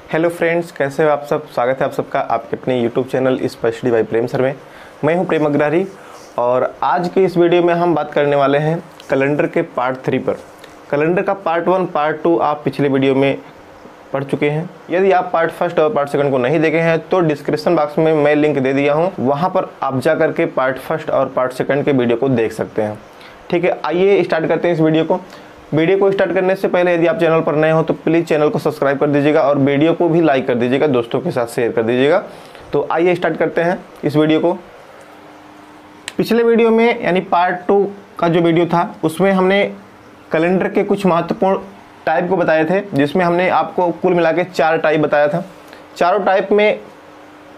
Hello friends, कैसे हो आप सब। स्वागत है आप सबका आपके अपने यूट्यूब चैनल स्पेशली बाय प्रेम सर में। मैं हूं प्रेम अग्रहरी और आज के इस वीडियो में हम बात करने वाले हैं कैलेंडर के पार्ट 3 पर। कैलेंडर का पार्ट 1 पार्ट 2 आप पिछले वीडियो में पढ़ चुके हैं। यदि आप पार्ट फर्स्ट और पार्ट सेकंड को नहीं देखे हैं तो डिस्क्रिप्शन बॉक्स में मैं लिंक दे दिया हूँ, वहाँ पर आप जा करके पार्ट फर्स्ट और पार्ट सेकंड के वीडियो को देख सकते हैं। ठीक है, आइए स्टार्ट करते हैं इस वीडियो को। वीडियो को स्टार्ट करने से पहले यदि आप चैनल पर नए हो तो प्लीज़ चैनल को सब्सक्राइब कर दीजिएगा और वीडियो को भी लाइक कर दीजिएगा, दोस्तों के साथ शेयर कर दीजिएगा। तो आइए स्टार्ट करते हैं इस वीडियो को। पिछले वीडियो में यानी पार्ट 2 का जो वीडियो था उसमें हमने कैलेंडर के कुछ महत्वपूर्ण टाइप को बताए थे, जिसमें हमने आपको कुल मिला के 4 टाइप बताया था। चारों टाइप में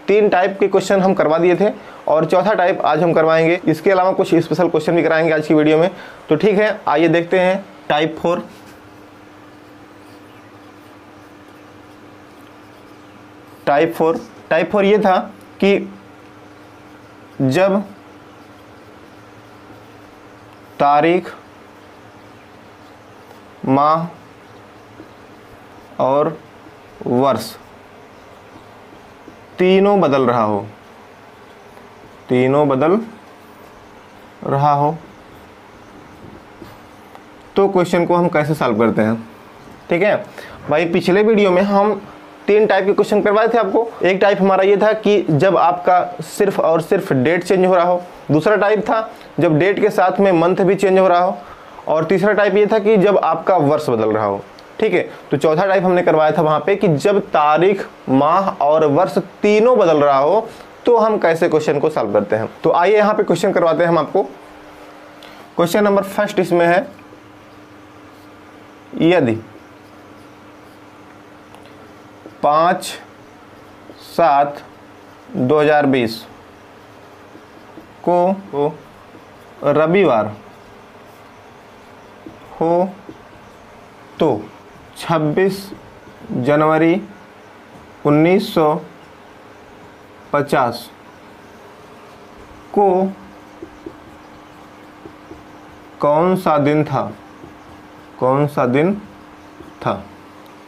3 टाइप के क्वेश्चन हम करवा दिए थे और चौथा टाइप आज हम करवाएंगे। इसके अलावा कुछ स्पेशल क्वेश्चन भी कराएंगे आज की वीडियो में। तो ठीक है, आइए देखते हैं टाइप 4। टाइप 4 ये था कि जब तारीख, माह और वर्ष तीनों बदल रहा हो तो क्वेश्चन को हम कैसे सॉल्व करते हैं। ठीक है भाई, पिछले वीडियो में हम 3 टाइप के क्वेश्चन करवाए थे आपको। एक टाइप हमारा ये था कि जब आपका सिर्फ और सिर्फ डेट चेंज हो रहा हो। दूसरा टाइप था जब डेट के साथ में मंथ भी चेंज हो रहा हो। और तीसरा टाइप ये था कि जब आपका वर्ष बदल रहा हो। ठीक है, तो चौथा टाइप हमने करवाया था वहां पे कि जब तारीख, माह और वर्ष तीनों बदल रहा हो तो हम कैसे क्वेश्चन को सॉल्व करते हैं। तो आइए यहाँ पे क्वेश्चन करवाते हैं हम आपको। क्वेश्चन नंबर फर्स्ट इसमें है, यदि 5/7/2020 को रविवार हो तो 26 जनवरी 1950 को कौन सा दिन था।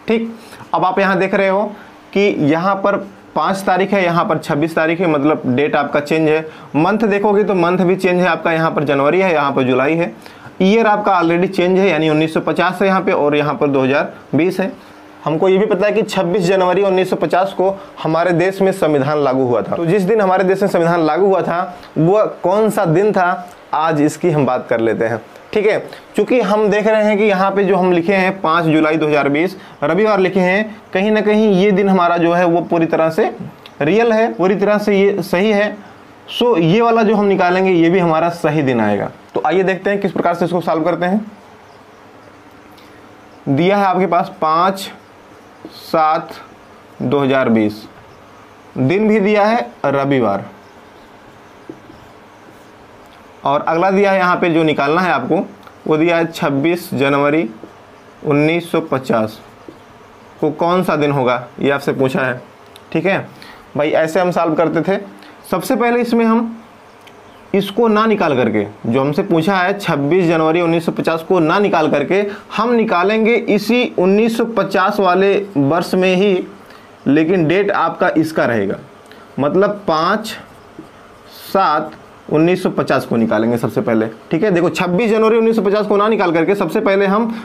ठीक, अब आप यहाँ देख रहे हो कि यहाँ पर 5 तारीख है, यहाँ पर 26 तारीख है, मतलब डेट आपका चेंज है। मंथ देखोगे तो मंथ भी चेंज है आपका, यहाँ पर जनवरी है, यहाँ पर जुलाई है। ईयर आपका ऑलरेडी चेंज है, यानी 1950 है यहाँ पे और यहाँ पर 2020 है। हमको ये भी पता है कि 26 जनवरी 1950 को हमारे देश में संविधान लागू हुआ था। तो जिस दिन हमारे देश में संविधान लागू हुआ था वह कौन सा दिन था, आज इसकी हम बात कर लेते हैं। ठीक है, चूंकि हम देख रहे हैं कि यहाँ पे जो हम लिखे हैं 5 जुलाई 2020 रविवार लिखे हैं, कहीं ना कहीं ये दिन हमारा जो है वो पूरी तरह से रियल है, पूरी तरह से ये सही है। सो ये वाला जो हम निकालेंगे ये भी हमारा सही दिन आएगा। तो आइए देखते हैं किस प्रकार से इसको सॉल्व करते हैं। दिया है आपके पास 5/7/2020, दिन भी दिया है रविवार, और अगला दिया है यहाँ पे जो निकालना है आपको वो दिया है 26 जनवरी 1950 को कौन सा दिन होगा, ये आपसे पूछा है। ठीक है भाई, ऐसे हम सॉल्व करते थे। सबसे पहले इसमें हम इसको ना निकाल करके, जो हमसे पूछा है 26 जनवरी 1950 को ना निकाल करके हम निकालेंगे इसी 1950 वाले वर्ष में ही, लेकिन डेट आपका इसका रहेगा, मतलब 5/7/1950 को निकालेंगे सबसे पहले। ठीक है, देखो 26 जनवरी 1950 को ना निकाल करके सबसे पहले हम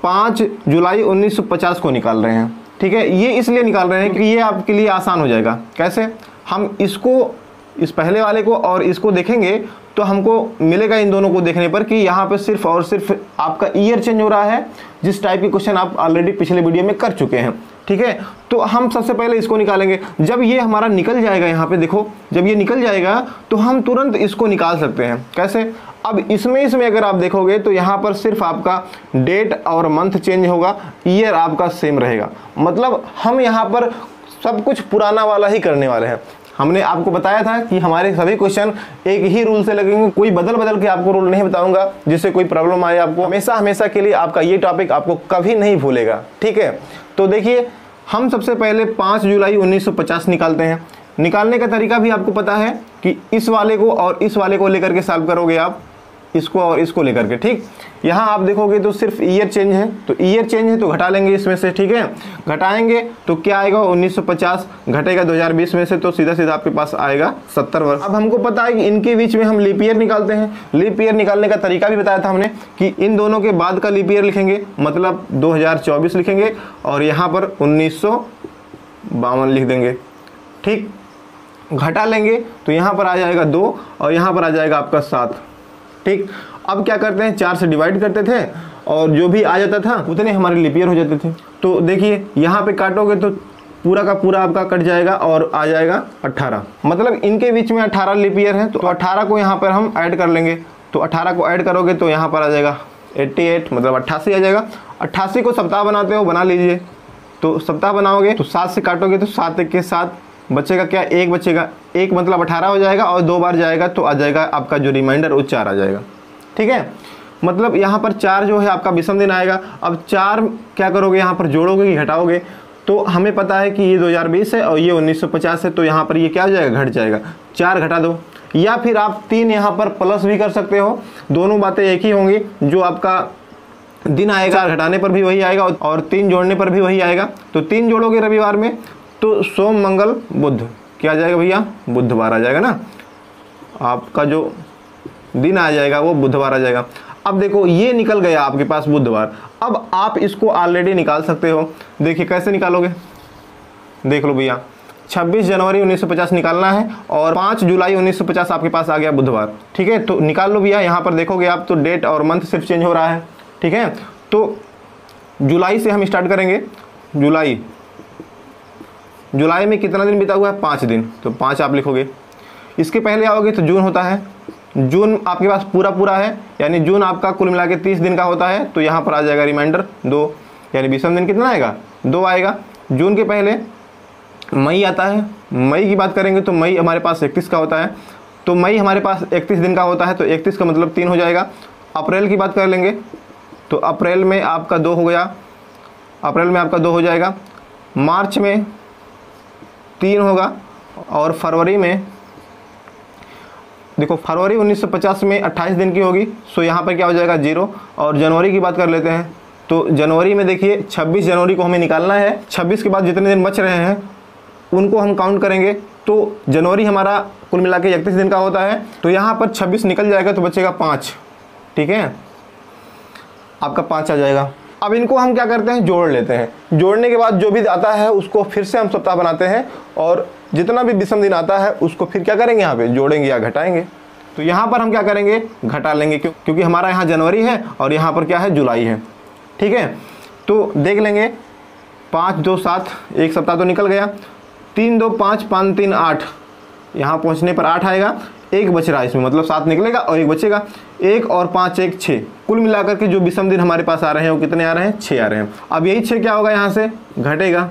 5 जुलाई 1950 को निकाल रहे हैं। ठीक है, ये इसलिए निकाल रहे हैं कि ये आपके लिए आसान हो जाएगा। कैसे, हम इसको, इस पहले वाले को और इसको देखेंगे तो हमको मिलेगा इन दोनों को देखने पर कि यहाँ पे सिर्फ और सिर्फ आपका ईयर चेंज हो रहा है, जिस टाइप के क्वेश्चन आप ऑलरेडी पिछले वीडियो में कर चुके हैं। ठीक है, तो हम सबसे पहले इसको निकालेंगे। जब ये हमारा निकल जाएगा, यहाँ पे देखो, जब ये निकल जाएगा तो हम तुरंत इसको निकाल सकते हैं। कैसे, अब इसमें अगर आप देखोगे तो यहाँ पर सिर्फ आपका डेट और मंथ चेंज होगा, ईयर आपका सेम रहेगा। मतलब हम यहाँ पर सब कुछ पुराना वाला ही करने वाले हैं। हमने आपको बताया था कि हमारे सभी क्वेश्चन एक ही रूल से लगेंगे, कोई बदल के आपको रूल नहीं बताऊंगा जिससे कोई प्रॉब्लम आए आपको। हमेशा के लिए आपका ये टॉपिक आपको कभी नहीं भूलेगा। ठीक है, तो देखिए हम सबसे पहले 5 जुलाई 1950 निकालते हैं। निकालने का तरीका भी आपको पता है कि इस वाले को और इस वाले को लेकर के सॉल्व करोगे आप, इसको और इसको लेकर के, ठीक। यहाँ आप देखोगे तो सिर्फ ईयर चेंज है, तो ईयर चेंज है तो घटा लेंगे इसमें से, ठीक है। घटाएंगे तो क्या आएगा 1950, घटेगा 2020 में से, तो सीधा सीधा आपके पास आएगा 70 वर्ष। अब हमको पता है कि इनके बीच में हम लीप ईयर निकालते हैं। लीप ईयर निकालने का तरीका भी बताया था हमने कि इन दोनों के बाद का लीप ईयर लिखेंगे, मतलब 2024 लिखेंगे और यहाँ पर 1952 लिख देंगे, ठीक। घटा लेंगे तो यहाँ पर आ जाएगा 2 और यहाँ पर आ जाएगा आपका 7, ठीक। अब क्या करते हैं, 4 से डिवाइड करते थे और जो भी आ जाता था उतने हमारे लीप ईयर हो जाते थे। तो देखिए यहाँ पे काटोगे तो पूरा का पूरा आपका कट जाएगा और आ जाएगा 18, मतलब इनके बीच में 18 लीप ईयर है। तो 18 को यहाँ पर हम ऐड कर लेंगे, तो 18 को ऐड करोगे तो यहाँ पर आ जाएगा 88, मतलब 88 आ जाएगा। 88 को सप्ताह बनाते हो, बना लीजिए। तो सप्ताह बनाओगे तो 7 से काटोगे तो 7 1 के 7, बचेगा क्या, 1 बचेगा। 1 मतलब 18 हो जाएगा और 2 बार जाएगा तो आ जाएगा आपका जो रिमाइंडर वो 4 आ जाएगा, ठीक है। मतलब यहाँ पर 4 जो है आपका विषम दिन आएगा। अब 4 क्या करोगे, यहाँ पर जोड़ोगे कि घटाओगे, तो हमें पता है कि ये 2020 है और ये 1950 है, तो यहाँ पर ये क्या हो जाएगा, घट जाएगा। 4 घटा दो, या फिर आप 3 यहाँ पर प्लस भी कर सकते हो, दोनों बातें एक ही होंगी। जो आपका दिन आएगा 4 घटाने पर भी वही आएगा और 3 जोड़ने पर भी वही आएगा। तो 3 जोड़ोगे रविवार में तो सोम मंगल बुध क्या आ जाएगा भैया, बुधवार आ जाएगा ना, आपका जो दिन आ जाएगा वो बुधवार आ जाएगा। अब देखो ये निकल गया आपके पास बुधवार। अब आप इसको ऑलरेडी निकाल सकते हो। देखिए कैसे निकालोगे, देख लो भैया, 26 जनवरी 1950 निकालना है और 5 जुलाई 1950 आपके पास आ गया बुधवार, ठीक है। तो निकाल लो भैया। यहाँ पर देखोगे आप तो डेट और मंथ सिर्फ चेंज हो रहा है, ठीक है। तो जुलाई से हम स्टार्ट करेंगे। जुलाई में कितना दिन बीता हुआ है, 5 दिन, तो 5 आप लिखोगे। इसके पहले आओगे तो जून होता है। जून आपके पास पूरा है, यानी जून आपका कुल मिला के 30 दिन का होता है, तो यहाँ पर आ जाएगा रिमाइंडर 2, यानी विषम दिन कितना आएगा, 2 आएगा। जून के पहले मई आता है। मई की बात करेंगे तो मई हमारे पास 31 का होता है, तो मई हमारे पास 31 दिन का होता है, तो 31 का मतलब 3 हो जाएगा। अप्रैल की बात कर लेंगे तो अप्रैल में आपका 2 हो गया, अप्रैल में आपका 2 हो जाएगा। मार्च में 3 होगा और फरवरी में देखो, फरवरी 1950 में 28 दिन की होगी, सो यहाँ पर क्या हो जाएगा 0। और जनवरी की बात कर लेते हैं तो जनवरी में देखिए 26 जनवरी को हमें निकालना है। 26 के बाद जितने दिन बच रहे हैं उनको हम काउंट करेंगे, तो जनवरी हमारा कुल मिला के 31 दिन का होता है, तो यहाँ पर 26 निकल जाएगा तो बचेगा 5, ठीक है, आपका 5 आ जाएगा। अब इनको हम क्या करते हैं, जोड़ लेते हैं। जोड़ने के बाद जो भी आता है उसको फिर से हम सप्ताह बनाते हैं और जितना भी विषम दिन आता है उसको फिर क्या करेंगे, यहाँ पे जोड़ेंगे या घटाएंगे। तो यहाँ पर हम क्या करेंगे, घटा लेंगे, क्योंकि हमारा यहाँ जनवरी है और यहाँ पर क्या है, जुलाई है, ठीक है। तो देख लेंगे 5 2 7, एक सप्ताह तो निकल गया। 3 2 5 5 3 8, यहाँ पहुँचने पर 8 आएगा। 1 बच रहा है इसमें, मतलब 7 निकलेगा और 1 बचेगा। 1 और 5 1 6, कुल मिलाकर के जो विषम दिन हमारे पास आ रहे हैं वो कितने आ रहे हैं, 6 आ रहे हैं। अब यही 6 क्या होगा, यहाँ से घटेगा।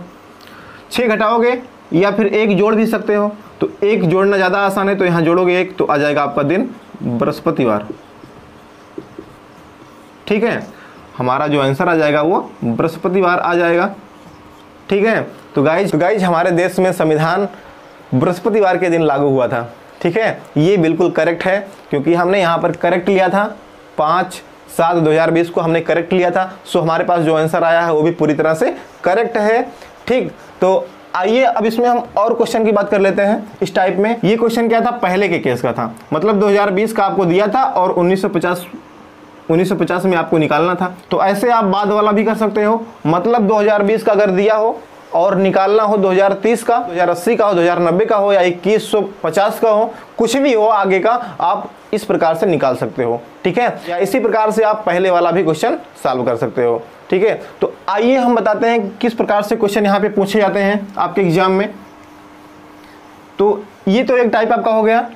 6 घटाओगे या फिर 1 जोड़ भी सकते हो, तो 1 जोड़ना ज़्यादा आसान है, तो यहाँ जोड़ोगे 1 तो आ जाएगा आपका दिन बृहस्पतिवार, ठीक है। हमारा जो आंसर आ जाएगा वो बृहस्पतिवार आ जाएगा, ठीक है। तो गाइज हमारे देश में संविधान बृहस्पतिवार के दिन लागू हुआ था, ठीक है। ये बिल्कुल करेक्ट है, क्योंकि हमने यहाँ पर करेक्ट लिया था, 5/7/2020 को हमने करेक्ट लिया था। सो हमारे पास जो आंसर आया है वो भी पूरी तरह से करेक्ट है, ठीक। तो आइए अब इसमें हम और क्वेश्चन की बात कर लेते हैं इस टाइप में। ये क्वेश्चन क्या था, पहले के केस का था, मतलब 2020 का आपको दिया था और 1950 में आपको निकालना था। तो ऐसे आप बाद वाला भी कर सकते हो, मतलब 2020 का अगर दिया हो और निकालना हो 2030 का, 2080 का हो, 2090 का हो या 2150 का हो, कुछ भी हो आगे का, आप इस प्रकार से निकाल सकते हो, ठीक है। या इसी प्रकार से आप पहले वाला भी क्वेश्चन सॉल्व कर सकते हो, ठीक है। तो आइए हम बताते हैं किस प्रकार से क्वेश्चन यहाँ पे पूछे जाते हैं आपके एग्जाम में। तो ये तो एक टाइप आपका हो गया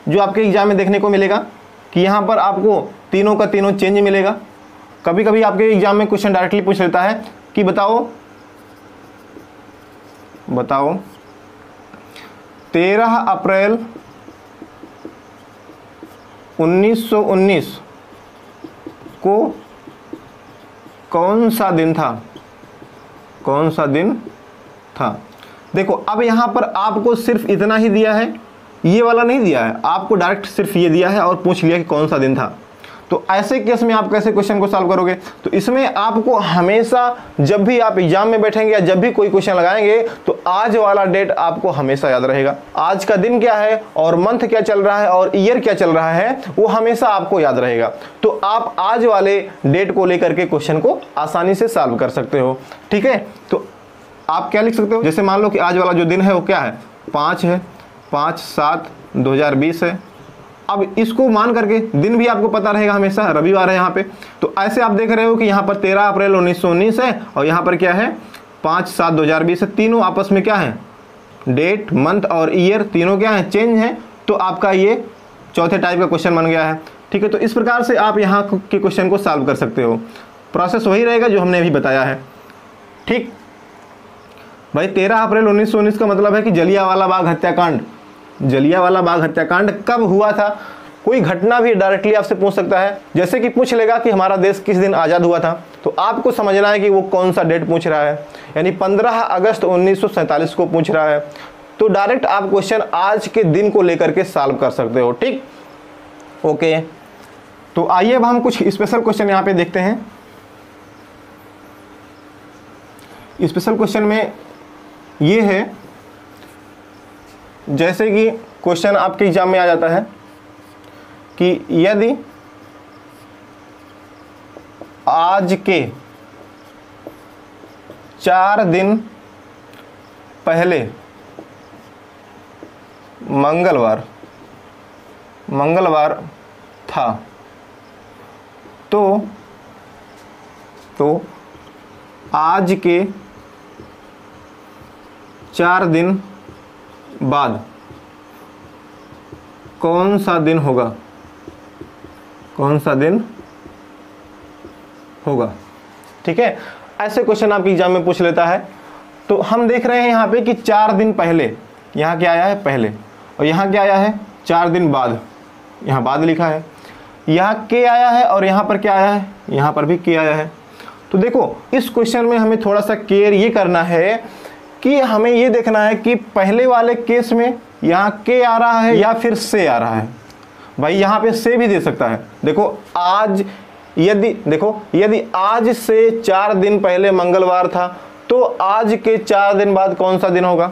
जो आपके एग्जाम में देखने को मिलेगा कि यहाँ पर आपको तीनों का तीनों चेंज मिलेगा। कभी कभी आपके एग्जाम में क्वेश्चन डायरेक्टली पूछ लेता है कि बताओ 13 अप्रैल 1919 को कौन सा दिन था, देखो अब यहाँ पर आपको सिर्फ इतना ही दिया है, ये वाला नहीं दिया है, आपको डायरेक्ट सिर्फ ये दिया है और पूछ लिया कि कौन सा दिन था। तो ऐसे केस में आप कैसे क्वेश्चन को सॉल्व करोगे? तो इसमें आपको हमेशा जब भी आप एग्जाम में बैठेंगे या जब भी कोई क्वेश्चन लगाएंगे तो आज वाला डेट आपको हमेशा याद रहेगा। आज का दिन क्या है और मंथ क्या चल रहा है और ईयर क्या चल रहा है वो हमेशा आपको याद रहेगा। तो आप आज वाले डेट को लेकर के क्वेश्चन को आसानी से सॉल्व कर सकते हो। ठीक है, तो आप क्या लिख सकते हो? जैसे मान लो कि आज वाला जो दिन है वो क्या है, 5 है, 5/7/2020 है। अब इसको मान करके दिन भी आपको पता रहेगा, हमेशा रविवार है यहाँ पे। तो ऐसे आप देख रहे हो कि यहाँ पर 13 अप्रैल 1919 है और यहाँ पर क्या है 5/7/2020 है। तीनों आपस में क्या है, डेट, मंथ और ईयर तीनों क्या है, चेंज है। तो आपका ये चौथे टाइप का क्वेश्चन बन गया है। ठीक है, तो इस प्रकार से आप यहाँ के क्वेश्चन को सॉल्व कर सकते हो। प्रोसेस वही रहेगा जो हमने अभी बताया है। ठीक भाई, 13 अप्रैल 1919 का मतलब है कि जलियांवाला बाग हत्याकांड। जलियांवाला बाग हत्याकांड कब हुआ था? कोई घटना भी डायरेक्टली आपसे पूछ सकता है। जैसे कि पूछ लेगा कि हमारा देश किस दिन आज़ाद हुआ था, तो आपको समझना है कि वो कौन सा डेट पूछ रहा है, यानी 15 अगस्त 1947 को पूछ रहा है। तो डायरेक्ट आप क्वेश्चन आज के दिन को लेकर के सॉल्व कर सकते हो। ठीक, ओके। तो आइए अब हम कुछ स्पेशल क्वेश्चन यहाँ पे देखते हैं। स्पेशल क्वेश्चन में ये है, जैसे कि क्वेश्चन आपके एग्जाम में आ जाता है कि यदि आज के 4 दिन पहले मंगलवार था तो आज के 4 दिन बाद कौन सा दिन होगा? कौन सा दिन होगा? ठीक है, ऐसे क्वेश्चन आपके एग्जाम में पूछ लेता है। तो हम देख रहे हैं यहाँ पे कि 4 दिन पहले, यहाँ क्या आया है पहले, और यहाँ क्या आया है 4 दिन बाद, यहाँ बाद लिखा है। यहाँ के आया है और यहाँ पर क्या आया है, यहाँ पर भी के आया है। तो देखो इस क्वेश्चन में हमें थोड़ा सा केयर ये करना है कि हमें ये देखना है कि पहले वाले केस में यहाँ के आ रहा है या फिर से आ रहा है। भाई यहाँ पे से भी दे सकता है। देखो आज यदि आज से 4 दिन पहले मंगलवार था तो आज के 4 दिन बाद कौन सा दिन होगा,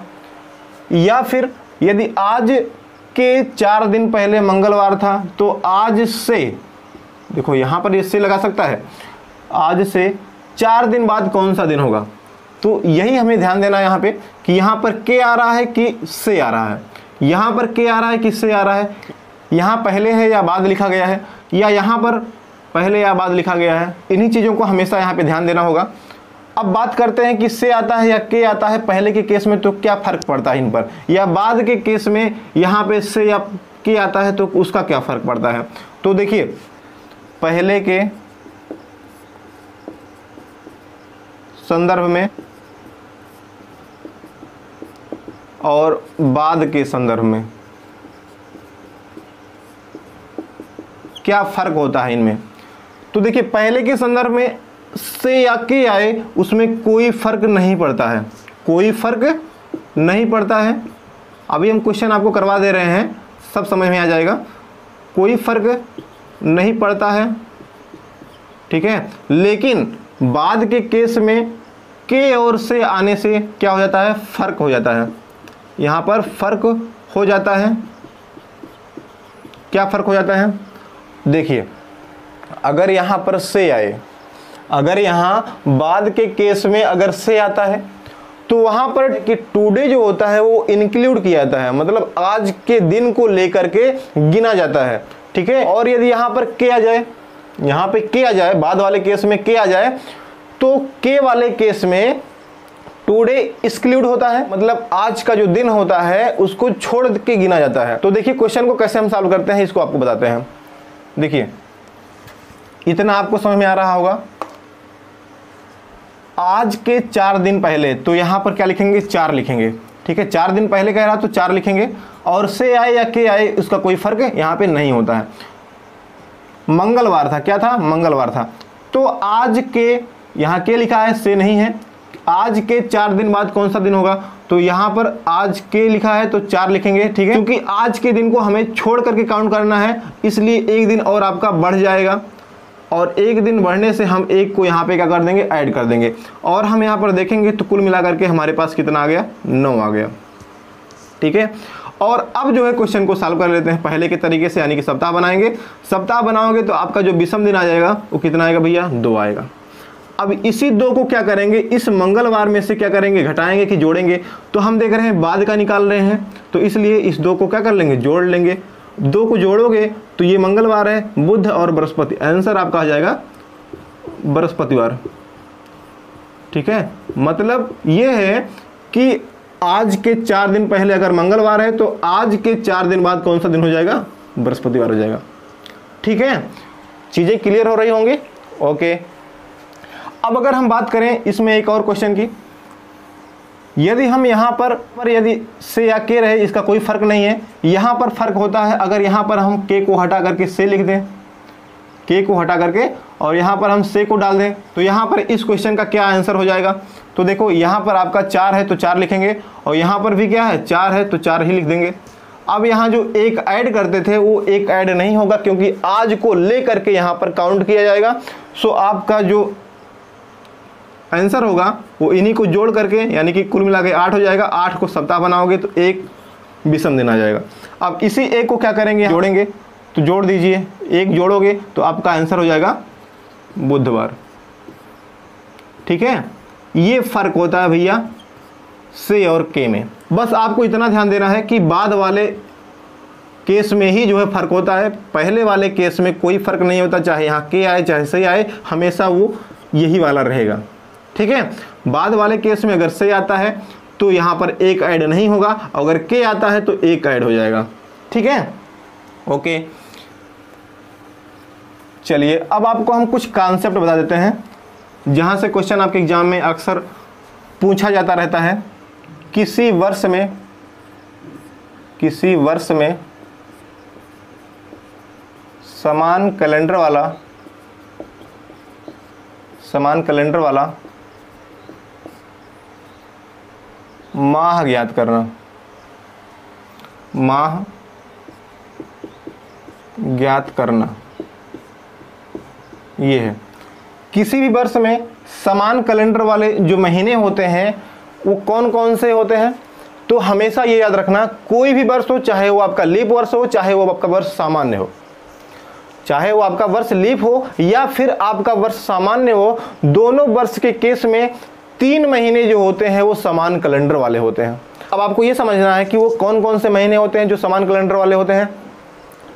या फिर यदि आज के 4 दिन पहले मंगलवार था तो आज से, देखो यहाँ पर इससे लगा सकता है, आज से 4 दिन बाद कौन सा दिन होगा। तो यही हमें ध्यान देना है यहाँ पे कि यहाँ पर के आ रहा है कि से आ रहा है, यहाँ पर के आ रहा है कि से आ रहा है, यहाँ पहले है या बाद लिखा गया है, या यहाँ पर पहले या बाद लिखा गया है। इन्हीं चीज़ों को हमेशा यहाँ पे ध्यान देना होगा। अब बात करते हैं कि से आता है या के आता है पहले के केस में, तो क्या फ़र्क पड़ता है इन पर, या बाद के केस में यहाँ पे से या के आता है तो उसका क्या फ़र्क पड़ता है। तो देखिए पहले के संदर्भ में और बाद के संदर्भ में क्या फ़र्क होता है इनमें। तो देखिए पहले के संदर्भ में से या के आए उसमें कोई फ़र्क नहीं पड़ता है, कोई फ़र्क नहीं पड़ता है। अभी हम क्वेश्चन आपको करवा दे रहे हैं, सब समझ में आ जाएगा। कोई फ़र्क नहीं पड़ता है, ठीक है। लेकिन बाद के केस में के और से आने से क्या हो जाता है, फ़र्क हो जाता है। यहाँ पर फ़र्क हो जाता है। क्या फ़र्क हो जाता है? देखिए अगर यहाँ पर से आए, अगर यहाँ बाद के केस में अगर से आता है तो वहाँ पर कि टुडे जो होता है वो इंक्लूड किया जाता है, मतलब आज के दिन को लेकर के गिना जाता है, ठीक है। और यदि यहाँ पर के आ जाए, यहाँ पे के आ जाए, बाद वाले केस में के आ जाए, तो के वाले केस में टुडे एक्सक्लूड होता है, मतलब आज का जो दिन होता है उसको छोड़ के गिना जाता है। तो देखिए क्वेश्चन को कैसे हम सॉल्व करते हैं इसको आपको बताते हैं। देखिए इतना आपको समझ में आ रहा होगा। आज के 4 दिन पहले, तो यहाँ पर क्या लिखेंगे, 4 लिखेंगे, ठीक है। 4 दिन पहले कह रहा तो 4 लिखेंगे, और से आए या के आए उसका कोई फर्क यहाँ पे नहीं होता है। मंगलवार था, क्या था, मंगलवार था, तो आज के, यहाँ के लिखा है से नहीं है, आज के 4 दिन बाद कौन सा दिन होगा, तो यहाँ पर आज के लिखा है तो 4 लिखेंगे, ठीक है, क्योंकि आज के दिन को हमें छोड़ करके काउंट करना है, इसलिए एक दिन और आपका बढ़ जाएगा, और एक दिन बढ़ने से हम एक को यहाँ पे क्या कर देंगे, ऐड कर देंगे, और हम यहाँ पर देखेंगे तो कुल मिला करके हमारे पास कितना आ गया, 9 आ गया, ठीक है। और अब जो है क्वेश्चन को सॉल्व कर लेते हैं पहले के तरीके से, यानी कि सप्ताह बनाएंगे। सप्ताह बनाओगे तो आपका जो विषम दिन आ जाएगा वो कितना आएगा भैया, 2 आएगा। अब इसी 2 को क्या करेंगे, इस मंगलवार में से क्या करेंगे, घटाएंगे कि जोड़ेंगे, तो हम देख रहे हैं बाद का निकाल रहे हैं, तो इसलिए इस 2 को क्या कर लेंगे, जोड़ लेंगे। 2 को जोड़ोगे तो ये मंगलवार है, बुध और बृहस्पति, आंसर आपका आ जाएगा बृहस्पतिवार, ठीक है। मतलब ये है कि आज के 4 दिन पहले अगर मंगलवार है तो आज के 4 दिन बाद कौन सा दिन हो जाएगा, बृहस्पतिवार हो जाएगा, ठीक है। चीजें क्लियर हो रही होंगी, ओके। अब अगर हम बात करें इसमें एक और क्वेश्चन की, यदि हम यहाँ पर यदि से या के रहे, इसका कोई फर्क नहीं है, यहाँ पर फर्क होता है अगर यहाँ पर हम के को हटा करके से लिख दें, के को हटा करके और यहाँ पर हम से को डाल दें, तो यहाँ पर इस क्वेश्चन का क्या आंसर हो जाएगा। तो देखो यहाँ पर आपका 4 है तो 4 लिखेंगे, और यहाँ पर भी क्या है, 4 है तो 4 ही लिख देंगे। अब यहाँ जो एक ऐड करते थे वो एक ऐड नहीं होगा, क्योंकि आज को ले करके यहाँ पर काउंट किया जाएगा। सो आपका जो आंसर होगा वो इन्हीं को जोड़ करके, यानी कि कुल मिला के 8 हो जाएगा। 8 को सप्ताह बनाओगे तो एक विषम दिन आ जाएगा। अब इसी एक को क्या करेंगे, जोड़ेंगे, तो जोड़ दीजिए, एक जोड़ोगे तो आपका आंसर हो जाएगा बुधवार, ठीक है। ये फर्क होता है भैया से और के में। बस आपको इतना ध्यान देना है कि बाद वाले केस में ही जो है फर्क होता है, पहले वाले केस में कोई फर्क नहीं होता, चाहे यहाँ के आए चाहे से आए, हमेशा वो यही वाला रहेगा, ठीक है। बाद वाले केस में अगर से आता है तो यहाँ पर एक ऐड नहीं होगा, अगर के आता है तो एक ऐड हो जाएगा, ठीक है, ओके। चलिए अब आपको हम कुछ कॉन्सेप्ट बता देते हैं जहां से क्वेश्चन आपके एग्जाम में अक्सर पूछा जाता रहता है। किसी वर्ष में समान कैलेंडर वाला माह ज्ञात करना, माह ज्ञात करना, ये है। किसी भी वर्ष में समान कैलेंडर वाले जो महीने होते हैं वो कौन कौन से होते हैं, तो हमेशा ये याद रखना, कोई भी वर्ष हो, चाहे वो आपका लीप वर्ष हो, चाहे वो आपका वर्ष सामान्य हो, चाहे वो आपका वर्ष लीप हो या फिर आपका वर्ष सामान्य हो, दोनों वर्ष के केस में 3 महीने जो होते हैं वो समान कैलेंडर वाले होते हैं। अब आपको ये समझना है कि वो कौन कौन से महीने होते हैं जो समान कैलेंडर वाले होते हैं।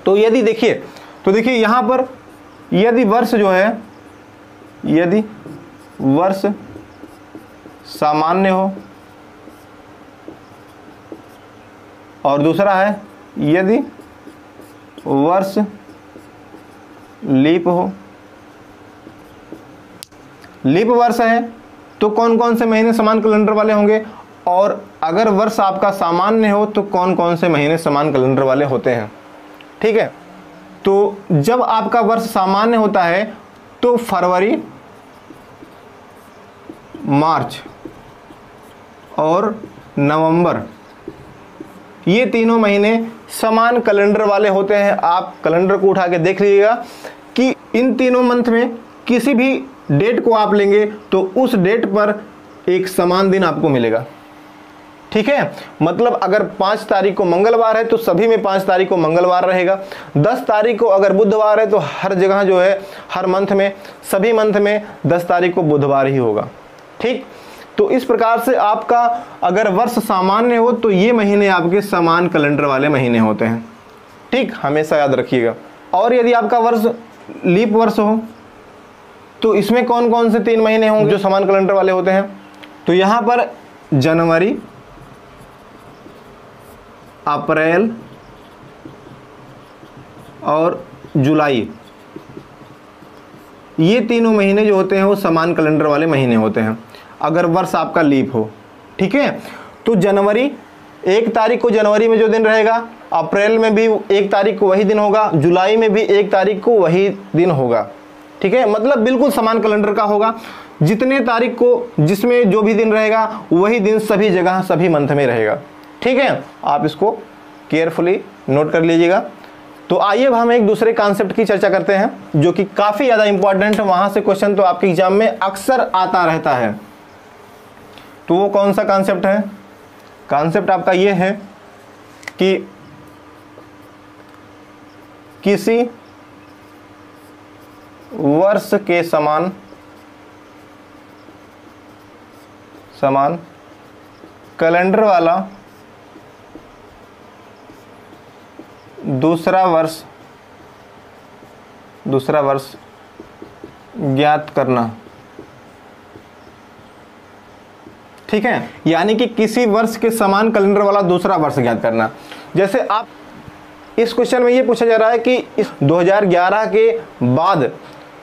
तो यदि देखिए यहाँ पर यदि वर्ष जो है, यदि वर्ष सामान्य हो और दूसरा है यदि वर्ष लीप हो, लीप वर्ष है तो कौन कौन से महीने समान कैलेंडर वाले होंगे, और अगर वर्ष आपका सामान्य हो तो कौन कौन से महीने समान कैलेंडर वाले होते हैं, ठीक है। तो जब आपका वर्ष सामान्य होता है तो फरवरी, मार्च और नवंबर, ये तीनों महीने समान कैलेंडर वाले होते हैं। आप कैलेंडर को उठा के देख लीजिएगा कि इन तीनों मंथ में किसी भी डेट को आप लेंगे तो उस डेट पर एक समान दिन आपको मिलेगा, ठीक है। मतलब अगर 5 तारीख को मंगलवार है तो सभी में 5 तारीख को मंगलवार रहेगा। 10 तारीख को अगर बुधवार है तो हर जगह जो है, हर मंथ में, सभी मंथ में 10 तारीख को बुधवार ही होगा, ठीक। तो इस प्रकार से आपका अगर वर्ष सामान्य हो तो ये महीने आपके समान कैलेंडर वाले महीने होते हैं, ठीक, हमेशा याद रखिएगा। और यदि आपका वर्ष लीप वर्ष हो तो इसमें कौन कौन से 3 महीने होंगे जो समान कैलेंडर वाले होते हैं, तो यहाँ पर जनवरी, अप्रैल और जुलाई, ये तीनों महीने जो होते हैं वो समान कैलेंडर वाले महीने होते हैं अगर वर्ष आपका लीप हो, ठीक है। तो जनवरी 1 तारीख को जनवरी में जो दिन रहेगा, अप्रैल में भी 1 तारीख को वही दिन होगा, जुलाई में भी 1 तारीख को वही दिन होगा, ठीक है। मतलब बिल्कुल समान कैलेंडर का होगा। जितने तारीख को जिसमें जो भी दिन रहेगा वही दिन सभी जगह सभी मंथ में रहेगा। ठीक है, आप इसको केयरफुली नोट कर लीजिएगा। तो आइए अब हम एक दूसरे कॉन्सेप्ट की चर्चा करते हैं जो कि काफ़ी ज़्यादा इंपॉर्टेंट है, वहाँ से क्वेश्चन तो आपके एग्जाम में अक्सर आता रहता है। तो वो कौन सा कॉन्सेप्ट है? कॉन्सेप्ट आपका ये है कि किसी वर्ष के समान कैलेंडर वाला दूसरा वर्ष ज्ञात करना। ठीक है, यानी कि किसी वर्ष के समान कैलेंडर वाला दूसरा वर्ष ज्ञात करना। जैसे आप इस क्वेश्चन में ये पूछा जा रहा है कि इस 2011 के बाद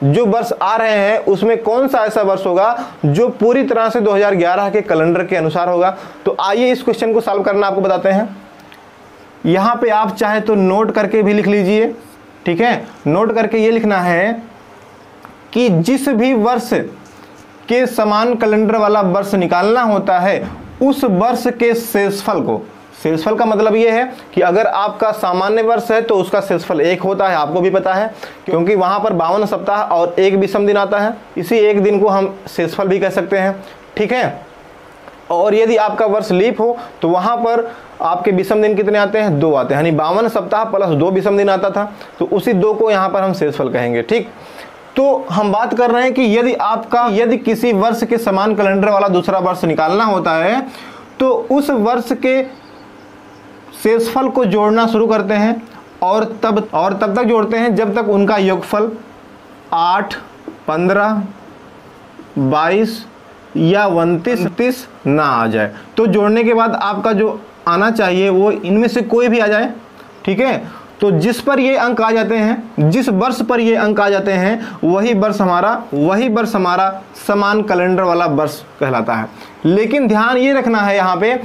जो वर्ष आ रहे हैं उसमें कौन सा ऐसा वर्ष होगा जो पूरी तरह से 2011 के कैलेंडर के अनुसार होगा। तो आइए इस क्वेश्चन को सॉल्व करना आपको बताते हैं। यहाँ पे आप चाहे तो नोट करके भी लिख लीजिए। ठीक है, नोट करके ये लिखना है कि जिस भी वर्ष के समान कैलेंडर वाला वर्ष निकालना होता है उस वर्ष के शेषफल को, शेषफल का मतलब ये है कि अगर आपका सामान्य वर्ष है तो उसका शेषफल 1 होता है, आपको भी पता है, क्योंकि वहाँ पर 52 सप्ताह और 1 विषम दिन आता है। इसी एक दिन को हम शेषफल भी कह सकते हैं। ठीक है, और यदि आपका वर्ष लीप हो तो वहाँ पर आपके विषम दिन कितने आते हैं? 2 आते हैं, यानी 52 सप्ताह प्लस 2 विषम दिन आता था, तो उसी 2 को यहाँ पर हम शेषफल कहेंगे। ठीक, तो हम बात कर रहे हैं कि यदि किसी वर्ष के समान कैलेंडर वाला दूसरा वर्ष निकालना होता है तो उस वर्ष के शेषफल को जोड़ना शुरू करते हैं और तब तक जोड़ते हैं जब तक उनका योगफल 8, 15, 22 या 29 ना आ जाए। तो जोड़ने के बाद आपका जो आना चाहिए वो इनमें से कोई भी आ जाए। ठीक है, तो जिस पर ये अंक आ जाते हैं, जिस वर्ष पर ये अंक आ जाते हैं वही वर्ष हमारा समान कैलेंडर वाला वर्ष कहलाता है। लेकिन ध्यान ये रखना है यहाँ पे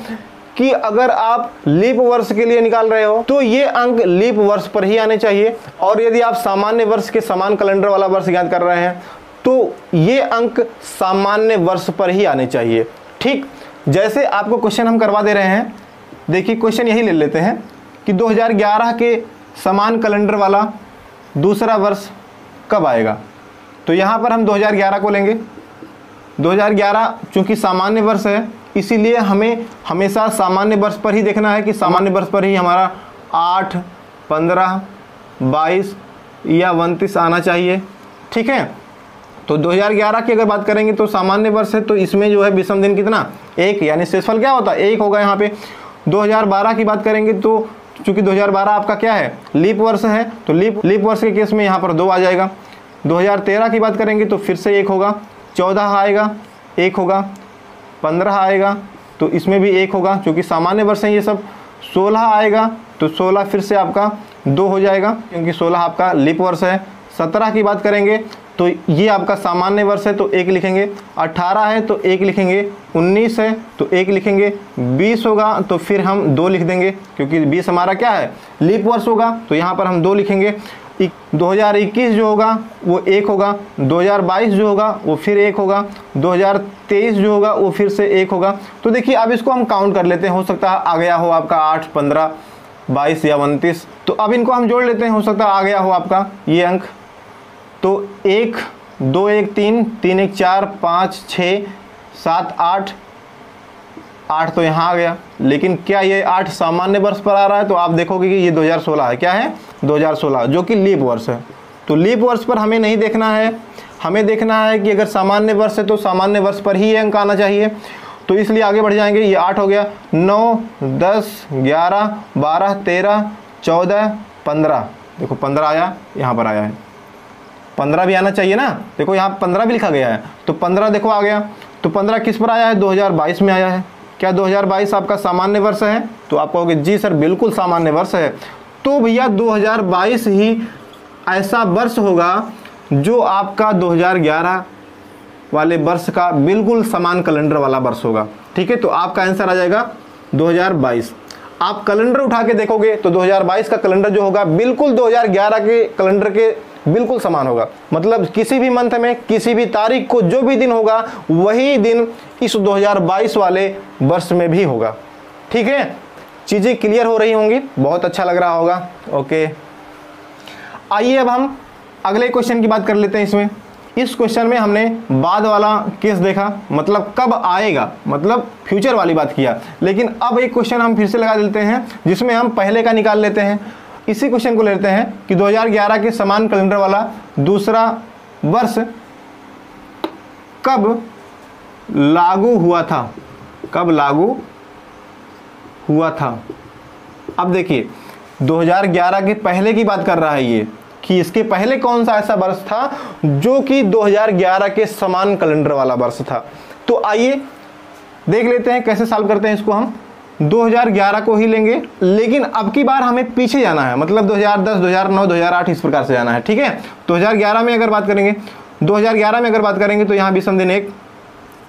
कि अगर आप लीप वर्ष के लिए निकाल रहे हो तो ये अंक लीप वर्ष पर ही आने चाहिए, और यदि आप सामान्य वर्ष के समान कैलेंडर वाला वर्ष ज्ञात कर रहे हैं तो ये अंक सामान्य वर्ष पर ही आने चाहिए। ठीक, जैसे आपको क्वेश्चन हम करवा दे रहे हैं, देखिए क्वेश्चन यही ले लेते हैं कि 2011 के समान कैलेंडर वाला दूसरा वर्ष कब आएगा। तो यहाँ पर हम 2011 को लेंगे। 2011 चूँकि सामान्य वर्ष है इसीलिए हमें हमेशा सामान्य वर्ष पर ही देखना है कि सामान्य वर्ष पर ही हमारा 8, 15, 22 या 29 आना चाहिए। ठीक है, तो 2011 की अगर बात करेंगे तो सामान्य वर्ष है तो इसमें जो है विषम दिन कितना? 1, यानी शेषफल क्या होता है? 1 होगा यहाँ पे। 2012 की बात करेंगे तो चूंकि 2012 आपका क्या है? लीप वर्ष है, तो लीप वर्ष के केस में यहाँ पर 2 आ जाएगा। 2013 की बात करेंगे तो फिर से 1 होगा, 14 आएगा 1 होगा, 15 आएगा तो इसमें भी 1 होगा क्योंकि सामान्य वर्ष है ये सब। 16 आएगा तो 16 फिर से आपका 2 हो जाएगा क्योंकि 16 आपका लीप वर्ष है। 17 की बात करेंगे तो ये आपका सामान्य वर्ष है तो 1 लिखेंगे। 18 है तो 1 लिखेंगे। 19 है तो 1 लिखेंगे। 20 होगा तो फिर हम 2 लिख देंगे क्योंकि 20 हमारा क्या है? लीप वर्ष होगा तो यहाँ पर हम 2 लिखेंगे। 2021 जो होगा वो 1 होगा। 2022 जो होगा वो फिर 1 होगा। 2023 जो होगा वो फिर से 1 होगा। तो देखिए अब इसको हम काउंट कर लेते हैं, हो सकता है आ गया हो आपका 8, 15, 22 या 29। तो अब इनको हम जोड़ लेते हैं, हो सकता है आ गया हो आपका ये अंक। तो 1, 2, 1, 3, 3, 1, 4, 5, 6, 7, 8 तो यहाँ आ गया। लेकिन क्या ये 8 सामान्य वर्ष पर आ रहा है? तो आप देखोगे कि ये 2016 है। क्या है? 2016 जो कि लीप वर्ष है। तो लीप वर्ष पर हमें नहीं देखना है, हमें देखना है कि अगर सामान्य वर्ष है तो सामान्य वर्ष पर ही ये अंक आना चाहिए। तो इसलिए आगे बढ़ जाएंगे। ये 8 हो गया। 9, 10, 11, 12, 13, 14, 15। देखो 15 आया, यहाँ पर आया है। 15 भी आना चाहिए ना, देखो यहाँ 15 भी लिखा गया है तो 15 देखो आ गया। तो 15 किस पर आया है? 2022 में आया है। क्या 2022 आपका सामान्य वर्ष है? तो आप कहोगे जी सर बिल्कुल सामान्य वर्ष है। तो भैया 2022 ही ऐसा वर्ष होगा जो आपका 2011 वाले वर्ष का बिल्कुल समान कैलेंडर वाला वर्ष होगा। ठीक है, तो आपका आंसर आ जाएगा 2022। आप कैलेंडर उठा के देखोगे तो 2022 का कैलेंडर जो होगा बिल्कुल 2011 के कैलेंडर के बिल्कुल समान होगा। मतलब किसी भी मंथ में किसी भी तारीख को जो भी दिन होगा वही दिन इस 2022 वाले वर्ष में भी होगा। ठीक है, चीज़ें क्लियर हो रही होंगी, बहुत अच्छा लग रहा होगा। ओके, आइए अब हम अगले क्वेश्चन की बात कर लेते हैं। इसमें इस क्वेश्चन में हमने बाद वाला केस देखा, मतलब कब आएगा, मतलब फ्यूचर वाली बात किया। लेकिन अब एक क्वेश्चन हम फिर से लगा देते हैं जिसमें हम पहले का निकाल लेते हैं। इसी क्वेश्चन को लेते हैं कि 2011 के समान कैलेंडर वाला दूसरा वर्ष कब लागू हुआ था, कब लागू हुआ था। अब देखिए 2011 के पहले की बात कर रहा है ये, कि इसके पहले कौन सा ऐसा वर्ष था जो कि 2011 के समान कैलेंडर वाला वर्ष था। तो आइए देख लेते हैं कैसे सॉल्व करते हैं इसको। हम 2011 को ही लेंगे, लेकिन अब की बार हमें पीछे जाना है, मतलब 2010, 2009, 2008 इस प्रकार से जाना है। ठीक है, 2011 में अगर बात करेंगे, 2011 में अगर बात करेंगे तो यहाँ विषम दिन 1,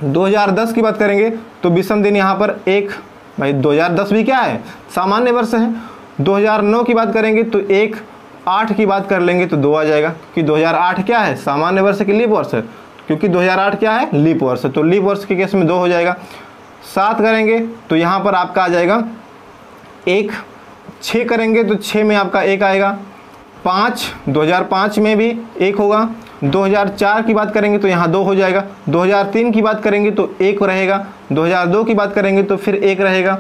2010 की बात करेंगे तो विषम दिन यहाँ पर 1। भाई 2010 भी क्या है, सामान्य वर्ष है। 2009 की बात करेंगे तो 1, 8 की बात कर लेंगे तो 2 आ जाएगा, कि 2008 क्या है, सामान्य वर्ष की लीप वर्ष है, क्योंकि 2008 क्या है, लीप वर्ष है, तो लीप वर्ष के केस में 2 हो जाएगा। 7 करेंगे तो यहाँ पर आपका आ जाएगा 1, 6 करेंगे तो 6 में आपका 1 आएगा, 5, 2005 में भी 1 होगा। 2004 की बात करेंगे तो यहाँ 2 हो जाएगा। 2003 की बात करेंगे तो 1 रहेगा। 2002 की बात करेंगे तो फिर 1 रहेगा।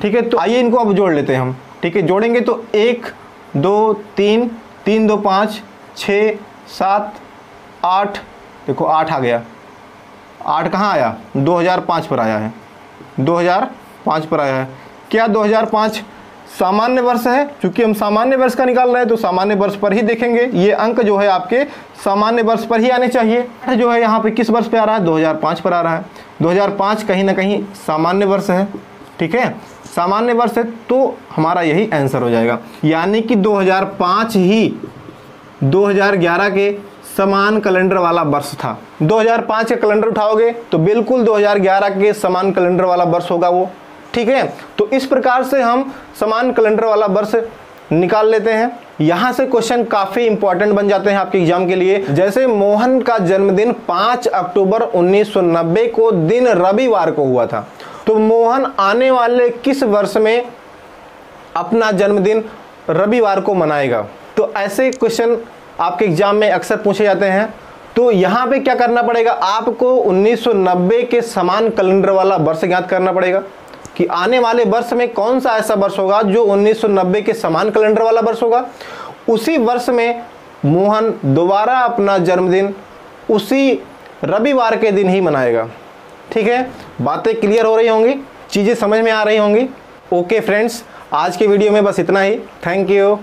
ठीक है, तो आइए इनको अब जोड़ लेते हैं हम। ठीक है, जोड़ेंगे तो 1, 2, 3, 3, 2, 5, 6, 7, 8, देखो 8 आ गया। 8 कहाँ आया, 2005 पर आया है, 2005 पर आया है। क्या 2005 सामान्य वर्ष है? क्योंकि हम सामान्य वर्ष का निकाल रहे हैं तो सामान्य वर्ष पर ही देखेंगे। ये अंक जो है आपके सामान्य वर्ष पर ही आने चाहिए। जो है यहाँ पे किस वर्ष पे आ रहा है, 2005 पर आ रहा है। 2005 कहीं ना कहीं सामान्य वर्ष है। ठीक है, सामान्य वर्ष है तो हमारा यही आंसर हो जाएगा, यानी कि 2005 ही 2011 के समान कैलेंडर वाला वर्ष था। 2005 का कैलेंडर उठाओगे तो बिल्कुल 2011 के समान कैलेंडर वाला वर्ष होगा वो। ठीक है, तो इस प्रकार से हम समान कैलेंडर वाला वर्ष निकाल लेते हैं। यहाँ से क्वेश्चन काफ़ी इंपॉर्टेंट बन जाते हैं आपके एग्जाम के लिए। जैसे मोहन का जन्मदिन 5 अक्टूबर 1990 को दिन रविवार को हुआ था, तो मोहन आने वाले किस वर्ष में अपना जन्मदिन रविवार को मनाएगा। तो ऐसे क्वेश्चन आपके एग्जाम में अक्सर पूछे जाते हैं। तो यहाँ पे क्या करना पड़ेगा, आपको 1990 के समान कैलेंडर वाला वर्ष ज्ञात करना पड़ेगा कि आने वाले वर्ष में कौन सा ऐसा वर्ष होगा जो 1990 के समान कैलेंडर वाला वर्ष होगा। उसी वर्ष में मोहन दोबारा अपना जन्मदिन उसी रविवार के दिन ही मनाएगा। ठीक है, बातें क्लियर हो रही होंगी, चीज़ें समझ में आ रही होंगी। ओके फ्रेंड्स, आज के वीडियो में बस इतना ही। Thank you.